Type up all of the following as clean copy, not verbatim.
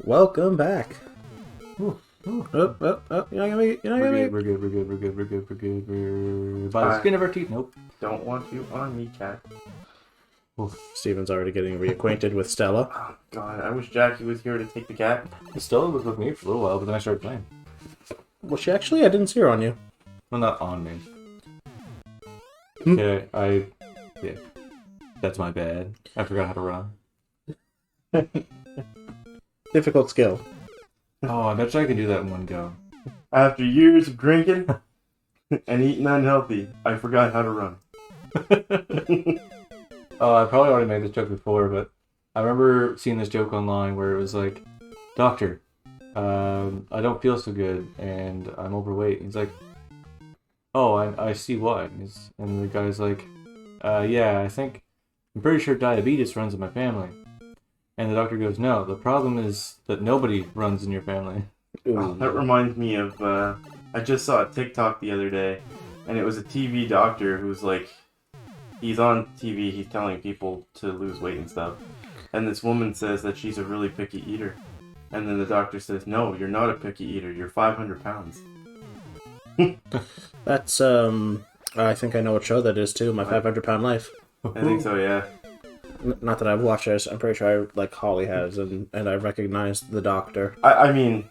Welcome back. Ooh. You're not gonna make it. We're good. By the skin of our teeth. Nope. Don't want you on me, cat. Oof. Steven's already getting reacquainted with Stella. Oh, God, I wish Jackie was here to take the cat. Stella was with me for a little while, but then I started playing. Was she actually? I didn't see her on you. Well, not on me. Yeah, yeah. That's my bad. I forgot how to run. Difficult skill. Oh, I bet you I can do that in one go. After years of drinking and eating unhealthy, I forgot how to run. Oh, I probably already made this joke before, but I remember seeing this joke online where it was like, Doctor, I don't feel so good and I'm overweight. He's like, oh, I see why. And the guy's like, yeah, I'm pretty sure diabetes runs in my family. And the doctor goes, no, the problem is that nobody runs in your family. Oh, that reminds me of, I just saw a TikTok the other day, and it was a TV doctor who's like, he's on TV, he's telling people to lose weight and stuff. And this woman says that she's a really picky eater. And then the doctor says, no, you're not a picky eater, you're 500 pounds. That's, I think I know what show that is too, My 500-Pound Life. I think so, yeah. Not that I've watched this, I'm pretty sure Holly has, and I recognize the doctor. I mean,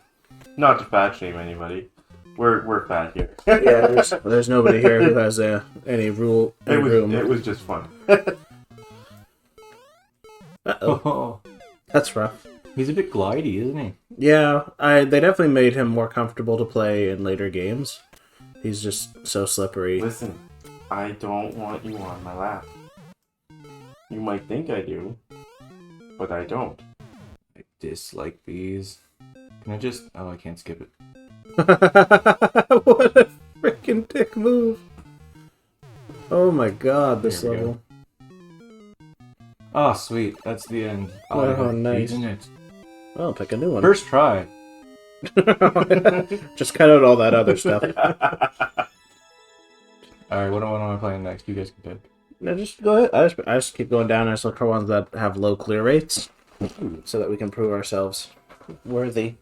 not to fat shame anybody. We're fat here. Yeah, there's nobody here who has any room. It was just fun. Uh-oh. That's rough. He's a bit glidey, isn't he? Yeah, they definitely made him more comfortable to play in later games. He's just so slippery. Listen, I don't want you on my lap. You might think I do, but I don't. I dislike these. Can I just... Oh, I can't skip it. What a freaking dick move. Oh my god, this level. Oh, sweet. That's the end. Oh, nice. Isn't it? Well, pick a new one. First try. Just cut out all that other stuff. Alright, what am I playing next? You guys can pick. No, just go ahead. I just keep going down. I just look for ones that have low clear rates, so that we can prove ourselves worthy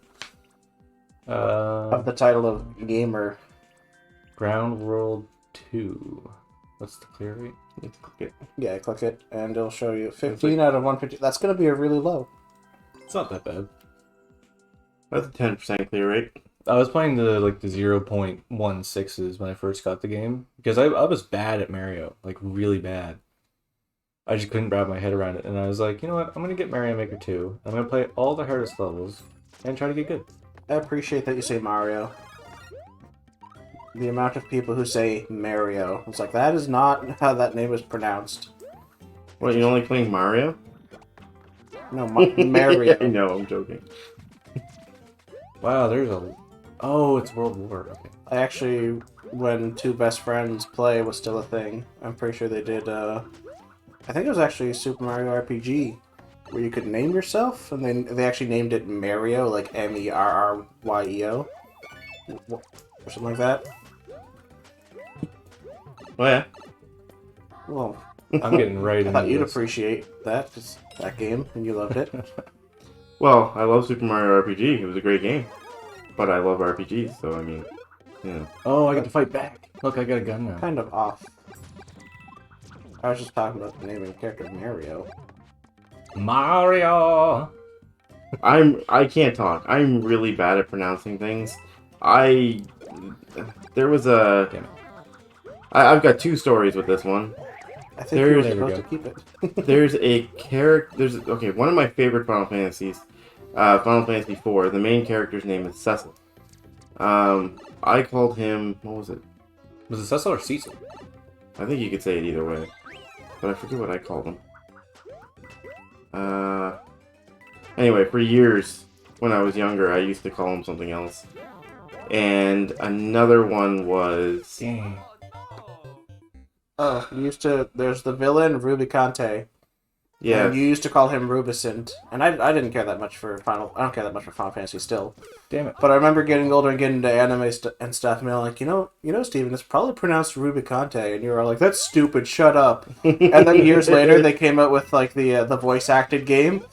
of the title of gamer. Ground World 2. What's the clear rate? Let's click it. Yeah, click it, and it'll show you 15 out of 150. That's going to be a really low. It's not that bad. That's a 10% clear rate. I was playing the 0.16s when I first got the game because I was bad at Mario, like really bad. I just couldn't wrap my head around it, and I was like, you know what? I'm gonna get Mario Maker 2. I'm gonna play all the hardest levels and try to get good. I appreciate that you say Mario. The amount of people who say Mario, it's like that is not how that name is pronounced. What, you don't like playing Mario? No, Mario. I know, I'm joking. Wow, there's a... Oh, it's World War. Okay. I actually, when two best friends play was still a thing, I'm pretty sure they did, I think it was actually Super Mario RPG, where you could name yourself, and then they actually named it Mario, like M-E-R-R-Y-E-O, or something like that. Oh, yeah. Well, I'm getting right I into thought you'd this. appreciate that, because that game, and you loved it. Well, I love Super Mario RPG. It was a great game. But I love RPGs, so I mean, yeah. Oh, I get to fight back. Look, I got a gun now. Kind of off. I was just talking about the name of the character Mario. Mario! I can't talk. I'm really bad at pronouncing things. There was a... Damn it. I've got two stories with this one. I think you were supposed to keep it. There's a character... Okay, one of my favorite Final Fantasies, Final Fantasy IV, the main character's name is Cecil. I called him... What was it? Was it Cecil or Cecil? I think you could say it either way. But I forget what I called him. Anyway, for years, when I was younger, I used to call him something else. And another one was... Dang. There's the villain, Ruby Conte. Yeah. And you used to call him Rubicint, and I didn't care that much for Final. I don't care that much for Final Fantasy still. Damn it. But I remember getting older and getting into anime and stuff, and being like, Steven, it's probably pronounced Rubicante, and you were like, that's stupid, shut up. And then years later, they came out with like the voice acted game,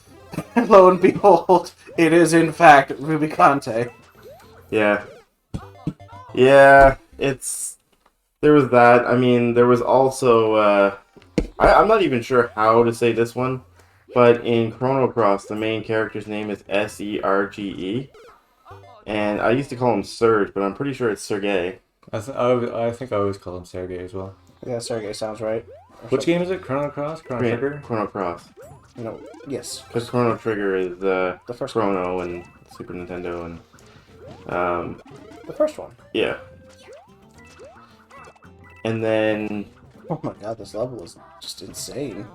and lo and behold, it is in fact Rubicante. Yeah. Yeah, there was that. I mean, there was also, I'm not even sure how to say this one, but in Chrono Cross, the main character's name is Serge. And I used to call him Serge, but I'm pretty sure it's Sergey. I think I always call him Sergey as well. Yeah, Sergey sounds right. Which game is it? Chrono Cross? Chrono Trigger? Chrono Cross. Yes. Because Chrono Trigger is The first Chrono and Super Nintendo and... The first one. Yeah. And then... Oh my god, this level is just insane.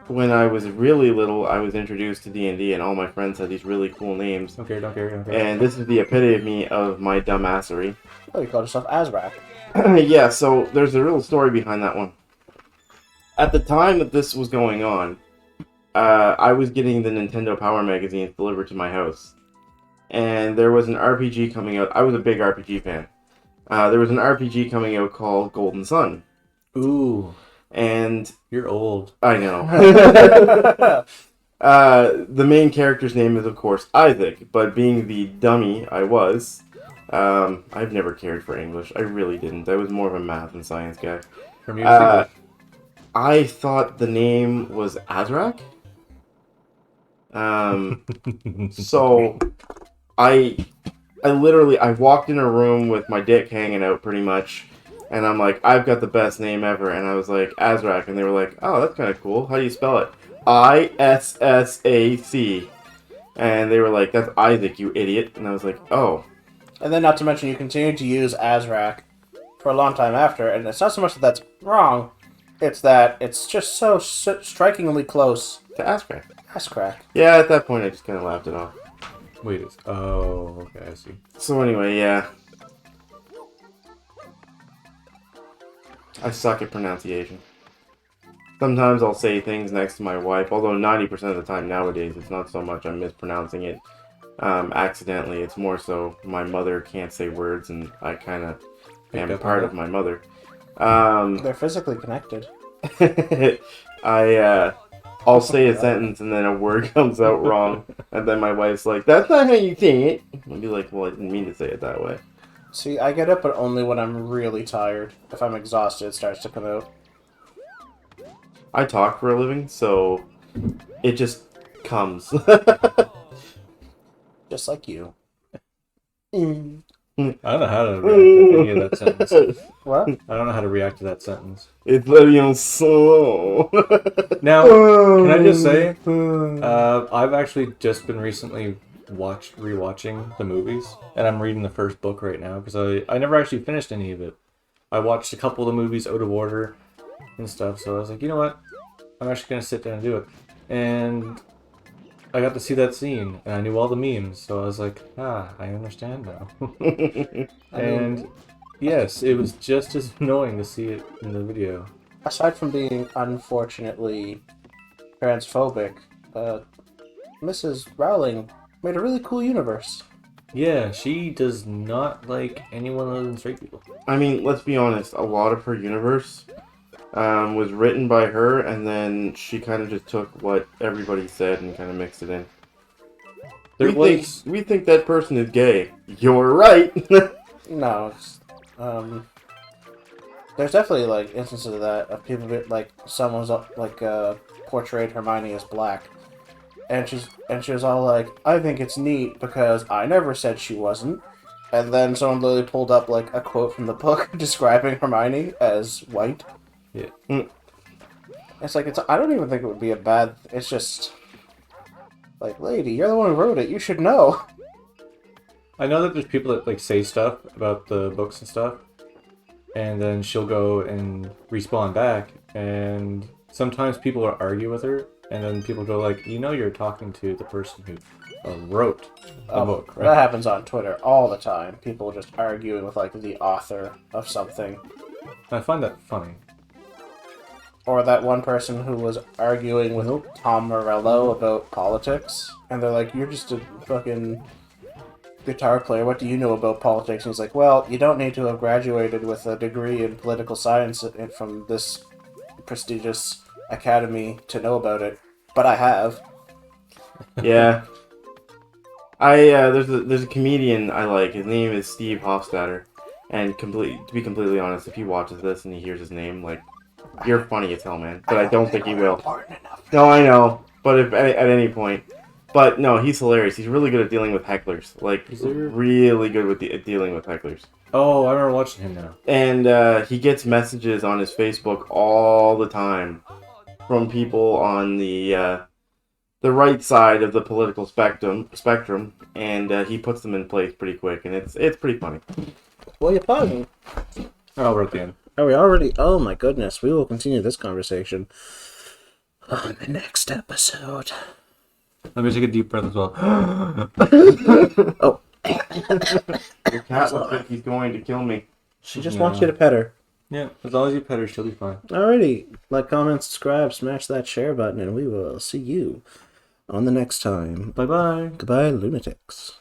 When I was really little, I was introduced to D&D, and all my friends had these really cool names. Okay. And this is the epitome of my dumbassery. Oh, you called yourself ASRACK. Yeah, so there's a real story behind that one. At the time that this was going on, I was getting the Nintendo Power magazines delivered to my house. And there was an RPG coming out. I was a big RPG fan. There was an RPG coming out called Golden Sun. Ooh. And... You're old. I know. The main character's name is, of course, Isaac, but being the dummy I was, I've never cared for English. I really didn't. I was more of a math and science guy. From your I thought the name was ASRACK. So I literally walked in a room with my dick hanging out pretty much, and I'm like, I've got the best name ever, and I was like, ASRACK, and they were like, oh, that's kind of cool. How do you spell it? ISSAC. And they were like, that's Isaac, you idiot. And I was like, oh. And then, not to mention, you continued to use ASRACK for a long time after, and it's not so much that that's wrong, it's that it's just so strikingly close To ASRACK. ASRACK. Yeah, at that point, I just kind of laughed it off. Wait, okay, I see. So anyway, yeah. I suck at pronunciation. Sometimes I'll say things next to my wife, although 90% of the time nowadays it's not so much I'm mispronouncing it accidentally. It's more so my mother can't say words and I kind of am part of my mother. They're physically connected. I'll say a sentence and then a word comes out wrong, and then my wife's like, that's not how you say it. I'll be like, well, I didn't mean to say it that way. See, I get it, but only when I'm really tired. If I'm exhausted, it starts to come out. I talk for a living, so it just comes. Just like you. I don't know how to react to any of that sentence. What? I don't know how to react to that sentence. It's letting so. Now, can I just say, I've actually just been recently rewatching the movies, and I'm reading the first book right now, because I never actually finished any of it. I watched a couple of the movies out of order and stuff, so I was like, you know what? I'm actually going to sit down and do it. And I got to see that scene, and I knew all the memes, so I was like, I understand now. And yes, it was just as annoying to see it in the video. Aside from being unfortunately transphobic, Mrs. Rowling made a really cool universe. Yeah, she does not like anyone other than straight people. I mean, let's be honest, a lot of her universe was written by her, and then she kind of just took what everybody said and kind of mixed it in. We think that person is gay. You're right. No, it's, there's definitely like instances of that, of people like someone's like portrayed Hermione as black, and she was all like, I think it's neat because I never said she wasn't, and then someone literally pulled up like a quote from the book describing Hermione as white. Yeah. It's like, I don't even think it would be a bad, it's just like, lady, you're the one who wrote it, you should know. I know that there's people that like say stuff about the books and stuff, and then she'll go and respond back, and sometimes people will argue with her, and then people go like, you know, you're talking to the person who wrote the book, right? That happens on Twitter all the time. People just arguing with like the author of something. I find that funny. Or that one person who was arguing with Tom Morello about politics, and they're like, "You're just a fucking guitar player. What do you know about politics?" And he's like, "Well, you don't need to have graduated with a degree in political science from this prestigious academy to know about it, but I have." Yeah. There's a comedian I like. His name is Steve Hofstadter, and to be completely honest, if he watches this and he hears his name, like, you're funny as hell, man. But I don't think he will. No, I know. But if at any point, but no, he's hilarious. He's really good at dealing with hecklers. Like, really good with at dealing with hecklers. Oh, I remember watching him now. And he gets messages on his Facebook all the time from people on the right side of the political spectrum, and he puts them in place pretty quick, and it's pretty funny. Well, you're pausing. Oh, we're at the end. Are we already? Oh my goodness, we will continue this conversation on the next episode. Let me take a deep breath as well. Oh. Your cat looks like he's going to kill me. She just wants you to pet her. Yeah, as long as you pet her, she'll be fine. Alrighty, like, comment, subscribe, smash that share button, and we will see you on the next time. Bye-bye. Goodbye, lunatics.